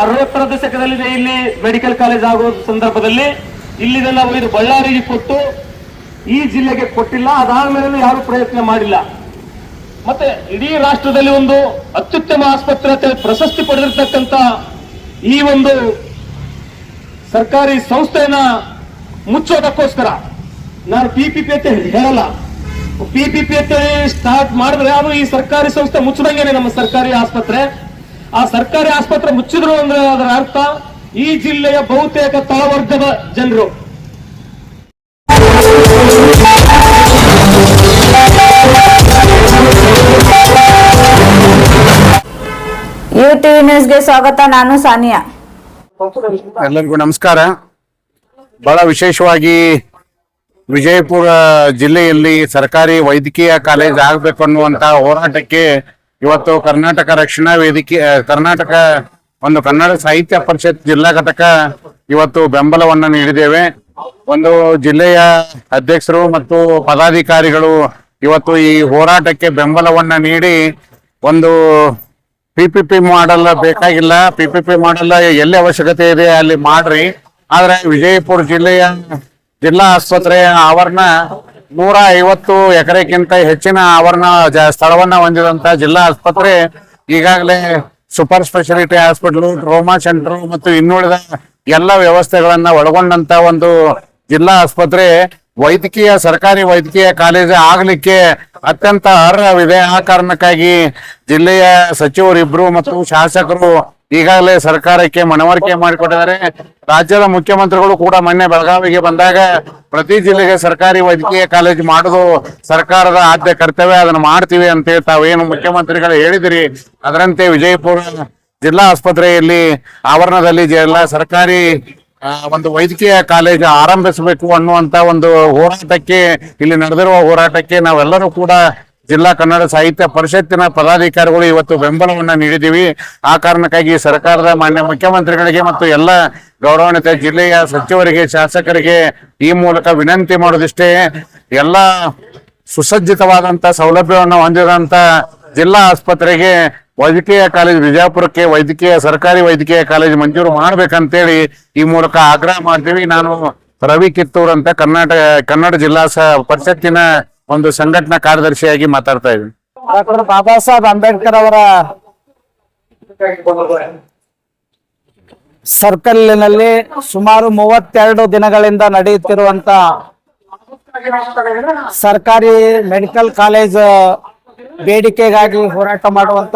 60ರ ದಶಕದಲ್ಲಿ ಇಲ್ಲಿ medical college ಆಗೋ ಸಂದರ್ಭದಲ್ಲಿ ಇಲ್ಲಿದೆಲ್ಲ ಒಯ್ದು ಬಳ್ಳಾರಿಗೆ ಕೊಟ್ಟು ಈ ಜಿಲ್ಲೆಗೆ ಕೊಟ್ಟಿಲ್ಲ. ಅದಾದ್ಮೇಲೆ ಯಾರು ಪ್ರಯತ್ನ ಮಾಡಿಲ್ಲ. ಮತ್ತೆ ಇಡೀ ರಾಷ್ಟ್ರದಲ್ಲಿ ಒಂದು ಅತ್ಯುತ್ತಮ ಆಸ್ಪತ್ರೆ ಅಂತ ಪ್ರಶಸ್ತಿ ಪಡೆದಿರ್ತಕ್ಕಂಥ ಈ ಒಂದು ಸರ್ಕಾರಿ ಸಂಸ್ಥೆಯನ್ನ ಮುಚ್ಚೋದಕ್ಕೋಸ್ಕರ ನಾನು PPP ಅಂತ ಹೇಳಲ್ಲ. PPP ಅಂತ ಸ್ಟಾರ್ಟ್ ಮಾಡಿದ್ರೆ ಅದು ಈ ಸರ್ಕಾರಿ ಸಂಸ್ಥೆ ಮುಚ್ಚದಂಗೆನೆ ನಮ್ಮ ಸರ್ಕಾರಿ ಆಸ್ಪತ್ರೆ. ಆ ಸರ್ಕಾರಿ ಆಸ್ಪತ್ರೆ ಮುಚ್ಚಿದ್ರು ಅಂದ್ರೆ ಅದರ ಅರ್ಥ ಈ ಜಿಲ್ಲೆಯ ಬಹುತೇಕ ತಳವರ್ಗದ ಜನರು UTV ನ್ಯೂಸ್ಗೆ ಸ್ವಾಗತ. ನಾನು ಸಾನಿಯಾ. ಎಲ್ಲರಿಗೂ ನಮಸ್ಕಾರ. ಬಹಳ ವಿಶೇಷವಾಗಿ ವಿಜಯಪುರ ಜಿಲ್ಲೆಯಲ್ಲಿ ಸರ್ಕಾರಿ ವೈದ್ಯಕೀಯ ಕಾಲೇಜ್ ಆಗಬೇಕು ಅನ್ನುವಂತ ಹೋರಾಟಕ್ಕೆ ಇವತ್ತು ಕರ್ನಾಟಕ ರಕ್ಷಣಾ ವೇದಿಕೆ, ಕರ್ನಾಟಕ ಒಂದು ಕನ್ನಡ ಸಾಹಿತ್ಯ ಪರಿಷತ್ ಜಿಲ್ಲಾ ಘಟಕ ಇವತ್ತು ಬೆಂಬಲವನ್ನ ನೀಡಿದ್ದೇವೆ. ಒಂದು ಜಿಲ್ಲೆಯ ಅಧ್ಯಕ್ಷರು ಮತ್ತು ಪದಾಧಿಕಾರಿಗಳು ಇವತ್ತು ಈ ಹೋರಾಟಕ್ಕೆ ಬೆಂಬಲವನ್ನ ನೀಡಿ ಒಂದು PPP ಮಾಡಲ್ ಬೇಕಾಗಿಲ್ಲ, PPP ಮಾಡಲ್ ಎಲ್ಲಿ ಅವಶ್ಯಕತೆ ಇದೆ ಅಲ್ಲಿ ಮಾಡ್ರಿ, ಆದ್ರೆ ವಿಜಯಪುರ ಜಿಲ್ಲೆಯ ಜಿಲ್ಲಾ ಆಸ್ಪತ್ರೆಯ ಆವರಣ 150 ಎಕರೆಗಿಂತ ಹೆಚ್ಚಿನ ಆವರಣ ಸ್ಥಳವನ್ನ ಹೊಂದಿದಂತ ಜಿಲ್ಲಾ ಆಸ್ಪತ್ರೆ ಈಗಾಗಲೇ super speciality hospital, trauma centre ಮತ್ತು ಇನ್ನುಳಿದ ಎಲ್ಲ ವ್ಯವಸ್ಥೆಗಳನ್ನ ಒಳಗೊಂಡಂತ ಒಂದು ಜಿಲ್ಲಾ ಆಸ್ಪತ್ರೆ ವೈದ್ಯಕೀಯ ಸರ್ಕಾರಿ ವೈದ್ಯಕೀಯ ಕಾಲೇಜ್ ಆಗ್ಲಿಕ್ಕೆ ಅತ್ಯಂತ ಅರ್ಹವಿದೆ. ಆ ಕಾರಣಕ್ಕಾಗಿ ಜಿಲ್ಲೆಯ ಸಚಿವರಿಬ್ರು ಮತ್ತು ಶಾಸಕರು ಈಗಾಗಲೇ ಸರ್ಕಾರಕ್ಕೆ ಮನವರಿಕೆ ಮಾಡಿಕೊಟ್ಟಿದ್ದಾರೆ. ರಾಜ್ಯದ ಮುಖ್ಯಮಂತ್ರಿಗಳು ಕೂಡ ಮೊನ್ನೆ ಬೆಳಗಾವಿಗೆ ಬಂದಾಗ ಪ್ರತಿ ಜಿಲ್ಲೆಗೆ ಸರ್ಕಾರಿ ವೈದ್ಯಕೀಯ ಕಾಲೇಜ್ ಮಾಡೋದು ಸರ್ಕಾರದ ಆದ್ಯ ಕರ್ತವ್ಯ, ಅದನ್ನ ಮಾಡ್ತೀವಿ ಅಂತ ತಾವೇನು ಮುಖ್ಯಮಂತ್ರಿಗಳು ಹೇಳಿದಿರಿ ಅದರಂತೆ ವಿಜಯಪುರ ಜಿಲ್ಲಾ ಆಸ್ಪತ್ರೆಯಲ್ಲಿ ಆವರಣದಲ್ಲಿ ಜಿಲ್ಲಾ ಸರ್ಕಾರಿ ಒಂದು ವೈದ್ಯಕೀಯ ಕಾಲೇಜ್ ಆರಂಭಿಸಬೇಕು ಅನ್ನುವಂತ ಒಂದು ಹೋರಾಟಕ್ಕೆ, ಇಲ್ಲಿ ನಡೆದಿರುವ ಹೋರಾಟಕ್ಕೆ ನಾವೆಲ್ಲರೂ ಕೂಡ ಜಿಲ್ಲಾ ಕನ್ನಡ ಸಾಹಿತ್ಯ ಪರಿಷತ್ತಿನ ಪದಾಧಿಕಾರಿಗಳು ಇವತ್ತು ಬೆಂಬಲವನ್ನ ನೀಡಿದ್ದೀವಿ. ಆ ಕಾರಣಕ್ಕಾಗಿ ಸರ್ಕಾರದ ಮಾನ್ಯ ಮುಖ್ಯಮಂತ್ರಿಗಳಿಗೆ ಮತ್ತು ಎಲ್ಲ ಗೌರವಾನ್ವಿತ ಜಿಲ್ಲೆಯ ಸಚಿವರಿಗೆ, ಶಾಸಕರಿಗೆ ಈ ಮೂಲಕ ವಿನಂತಿ ಮಾಡೋದಿಷ್ಟೇ, ಎಲ್ಲ ಸುಸಜ್ಜಿತವಾದಂತ ಸೌಲಭ್ಯವನ್ನು ಹೊಂದಿದಂತ ಜಿಲ್ಲಾ ಆಸ್ಪತ್ರೆಗೆ ವೈದ್ಯಕೀಯ ಕಾಲೇಜ್ ವಿಜಯಪುರಕ್ಕೆ ಸರ್ಕಾರಿ ವೈದ್ಯಕೀಯ ಕಾಲೇಜ್ ಮಂಜೂರು ಮಾಡ್ಬೇಕಂತೇಳಿ ಈ ಮೂಲಕ ಆಗ್ರಹ ಮಾಡ್ತೀವಿ. ನಾನು ರವಿ ಕಿತ್ತೂರ್ ಅಂತ ಕನ್ನಡ ಜಿಲ್ಲಾ ಪರಿಷತ್ತಿನ ಒಂದು ಸಂಘಟನಾ ಕಾರ್ಯದರ್ಶಿಯಾಗಿ ಮಾತಾಡ್ತಾ ಇದ್ದೀನಿ. ಡಾಕ್ಟರ್ ಬಾಬಾ ಸಾಹೇಬ್ ಅಂಬೇಡ್ಕರ್ ಅವರ ಸರ್ಕಲ್ನಲ್ಲಿ ಸುಮಾರು 32 ದಿನಗಳಿಂದ ನಡೆಯುತ್ತಿರುವಂತ ಸರ್ಕಾರಿ ಮೆಡಿಕಲ್ ಕಾಲೇಜ್ ಬೇಡಿಕೆಗಾಗಿ ಹೋರಾಟ ಮಾಡುವಂತ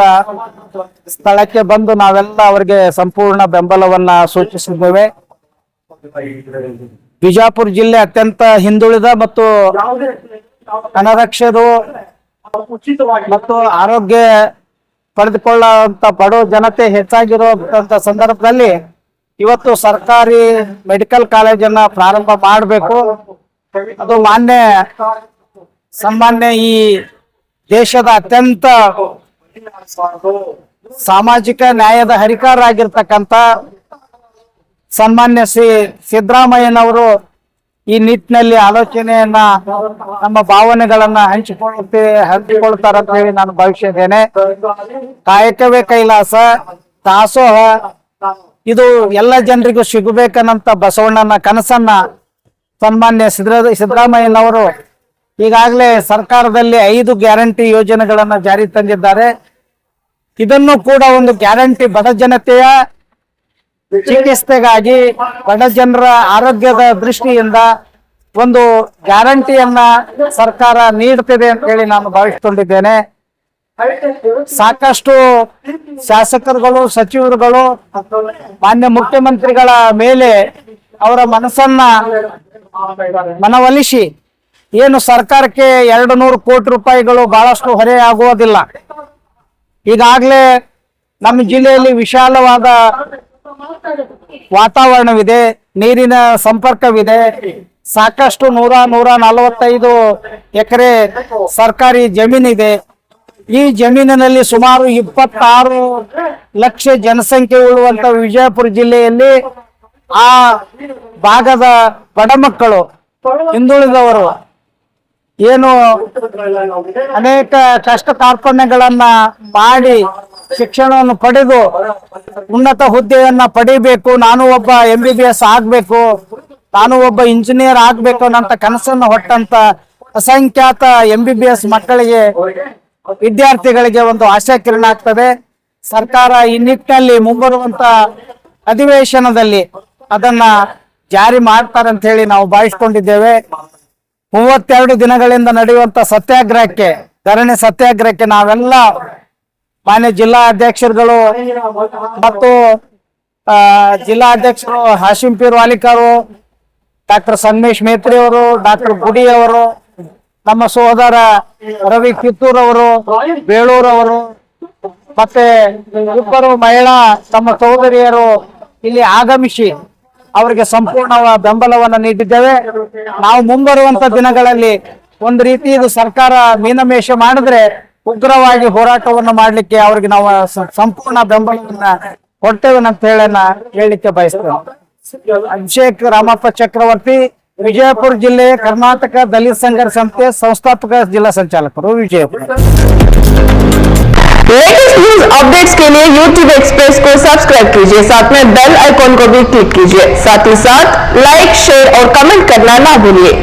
ಸ್ಥಳಕ್ಕೆ ಬಂದು ನಾವೆಲ್ಲ ಅವರಿಗೆ ಸಂಪೂರ್ಣ ಬೆಂಬಲವನ್ನ ಸೂಚಿಸಿದ್ದೇವೆ. ಬಿಜಾಪುರ ಜಿಲ್ಲೆ ಅತ್ಯಂತ ಹಿಂದುಳಿದ ಮತ್ತು ಅನಕ್ಷರರು ಮತ್ತು ಆರೋಗ್ಯ ಪಡೆದುಕೊಳ್ಳುವಂತ ಬಡ ಜನತೆ ಹೆಚ್ಚಾಗಿರುವಂತ ಸಂದರ್ಭದಲ್ಲಿ ಇವತ್ತು ಸರ್ಕಾರಿ ಮೆಡಿಕಲ್ ಕಾಲೇಜನ್ನ ಪ್ರಾರಂಭ ಮಾಡಬೇಕು. ಅದು ಸಾಮಾನ್ಯ ಈ ದೇಶದ ಅತ್ಯಂತ ಸಾಮಾಜಿಕ ನ್ಯಾಯದ ಹರಿಕಾರರಾಗಿರ್ತಕ್ಕಂಥ ಸನ್ಮಾನ್ಯ ಸಿದ್ದರಾಮಯ್ಯನವರು ಈ ನಿಟ್ಟಿನಲ್ಲಿ ಆಲೋಚನೆಯನ್ನ, ನಮ್ಮ ಭಾವನೆಗಳನ್ನ ಹಂಚಿಕೊಳ್ತಾರೆ ಅಂತ ಹೇಳಿ ನಾನು ಭಾವಿಸಿದ್ದೇನೆ. ಕಾಯಕವೇ ಕೈಲಾಸ, ದಾಸೋಹ ಇದು ಎಲ್ಲ ಜನರಿಗೂ ಸಿಗಬೇಕನ್ನಂತ ಬಸವಣ್ಣನ ಕನಸನ್ನ ಸನ್ಮಾನ್ಯ ಸಿದ್ದರಾಮಯ್ಯನವರು ಈಗಾಗಲೇ ಸರ್ಕಾರದಲ್ಲಿ 5 ಗ್ಯಾರಂಟಿ ಯೋಜನೆಗಳನ್ನ ಜಾರಿ ತಂದಿದ್ದಾರೆ. ಇದನ್ನು ಕೂಡ ಒಂದು ಗ್ಯಾರಂಟಿ ಬಡ ಜನತೆಯ ಚಿಕಿತ್ಸೆಗಾಗಿ, ಬಡ ಜನರ ಆರೋಗ್ಯದ ದೃಷ್ಟಿಯಿಂದ ಒಂದು ಗ್ಯಾರಂಟಿಯನ್ನ ಸರ್ಕಾರ ನೀಡುತ್ತಿದೆ ಅಂತ ಹೇಳಿ ನಾನು ಭಾವಿಸಿಕೊಂಡಿದ್ದೇನೆ. ಸಾಕಷ್ಟು ಶಾಸಕರುಗಳು, ಸಚಿವರುಗಳು ಮಾನ್ಯ ಮುಖ್ಯಮಂತ್ರಿಗಳ ಮೇಲೆ ಅವರ ಮನವೊಲಿಸಿ ಏನು ಸರ್ಕಾರಕ್ಕೆ 200 ಕೋಟಿ ರೂಪಾಯಿಗಳು ಬಹಳಷ್ಟು ಹೊರೆ ಆಗುವುದಿಲ್ಲ. ಈಗಾಗಲೇ ನಮ್ಮ ಜಿಲ್ಲೆಯಲ್ಲಿ ವಿಶಾಲವಾದ ವಾತಾವರಣವಿದೆ, ನೀರಿನ ಸಂಪರ್ಕವಿದೆ, ಸಾಕಷ್ಟು 145 ಎಕರೆ ಸರ್ಕಾರಿ ಜಮೀನಿದೆ. ಈ ಜಮೀನಿನಲ್ಲಿ ಸುಮಾರು 26 ಲಕ್ಷ ಜನಸಂಖ್ಯೆ ಉಳ್ಳುವಂತ ವಿಜಯಪುರ ಜಿಲ್ಲೆಯಲ್ಲಿ ಆ ಭಾಗದ ಬಡ ಮಕ್ಕಳು, ಹಿಂದುಳಿದವರು ಏನು ಅನೇಕ ಕಷ್ಟ ಕಾರ್ಪಣ್ಯಗಳನ್ನ ಮಾಡಿ ಶಿಕ್ಷಣವನ್ನು ಪಡೆದು ಉನ್ನತ ಹುದ್ದೆಯನ್ನ ಪಡಿಬೇಕು, ನಾನು ಒಬ್ಬ MBBS ಆಗ್ಬೇಕು, ನಾನು ಒಬ್ಬ ಇಂಜಿನಿಯರ್ ಆಗ್ಬೇಕು ಅನ್ನೋಂಥ ಕನಸನ್ನು ಹೊಟ್ಟಂತ ಅಸಂಖ್ಯಾತ MBBS ಮಕ್ಕಳಿಗೆ, ವಿದ್ಯಾರ್ಥಿಗಳಿಗೆ ಒಂದು ಆಶಾ ಕಿರಣ ಆಗ್ತದೆ. ಸರ್ಕಾರ ಈ ನಿಟ್ಟಿನಲ್ಲಿ ಮುಂಬರುವಂತ ಅಧಿವೇಶನದಲ್ಲಿ ಅದನ್ನ ಜಾರಿ ಮಾಡ್ತಾರೆ ಅಂತ ಹೇಳಿ ನಾವು ಭಾವಿಸ್ಕೊಂಡಿದ್ದೇವೆ. 32 ದಿನಗಳಿಂದ ನಡೆಯುವಂತ ಸತ್ಯಾಗ್ರಹಕ್ಕೆ, ಧರಣಿ ಸತ್ಯಾಗ್ರಹಕ್ಕೆ ನಾವೆಲ್ಲ ಮಾನ್ಯ ಜಿಲ್ಲಾ ಅಧ್ಯಕ್ಷರುಗಳು ಮತ್ತು ಜಿಲ್ಲಾ ಅಧ್ಯಕ್ಷರು ಹಾಶಿಂ ಪೀರ್ ವಾಲಿಕರು, ಡಾಕ್ಟರ್ ಸಂಗಮೇಶ್ ಮೇತ್ರಿ ಅವರು, ಡಾಕ್ಟರ್ ಗುಡಿ ಅವರು, ನಮ್ಮ ಸಹೋದರ ರವಿ ಕಿತ್ತೂರ್ ಅವರು, ಬೇಳೂರ್ ಅವರು, ಮತ್ತೆ ಇಬ್ಬರು ಮಹಿಳಾ ತಮ್ಮ ಸಹೋದರಿಯರು ಇಲ್ಲಿ ಆಗಮಿಸಿ ಅವರಿಗೆ ಸಂಪೂರ್ಣ ಬೆಂಬಲವನ್ನು ನೀಡಿದ್ದೇವೆ. ನಾವು ಮುಂಬರುವಂತ ದಿನಗಳಲ್ಲಿ ಒಂದು ರೀತಿ ಇದು ಸರ್ಕಾರ ಮೀನಮೇಷ ಮಾಡಿದ್ರೆ ಉಗ್ರವಾಗಿ ಹೋರಾಟವನ್ನು ಮಾಡ್ಲಿಕ್ಕೆ ಅವ್ರಿಗೆ ನಾವು ಸಂಪೂರ್ಣ ಬೆಂಬಲವನ್ನ ಕೊಡ್ತೇವೆ ಅಂತ ಹೇಳಲಿಕ್ಕೆ ಬಯಸ್ತೇವೆ. ಅಭಿಷೇಕ್ ರಾಮಪ್ಪ ಚಕ್ರವರ್ತಿ, ವಿಜಯಪುರ ಜಿಲ್ಲೆ ಕರ್ನಾಟಕ ದಲಿತ ಸಂಘರ್ಷ ಸಮಿತಿ ಸಂಸ್ಥಾಪಕ ಜಿಲ್ಲಾ ಸಂಚಾಲಕರು, ವಿಜಯಪುರ. लेटेस्ट न्यूज अपडेट्स के लिए YouTube एक्सप्रेस को सब्सक्राइब कीजिए, साथ में बेल आइकॉन को भी क्लिक कीजिए, साथ ही साथ लाइक, शेयर और कमेंट करना ना भूलिए।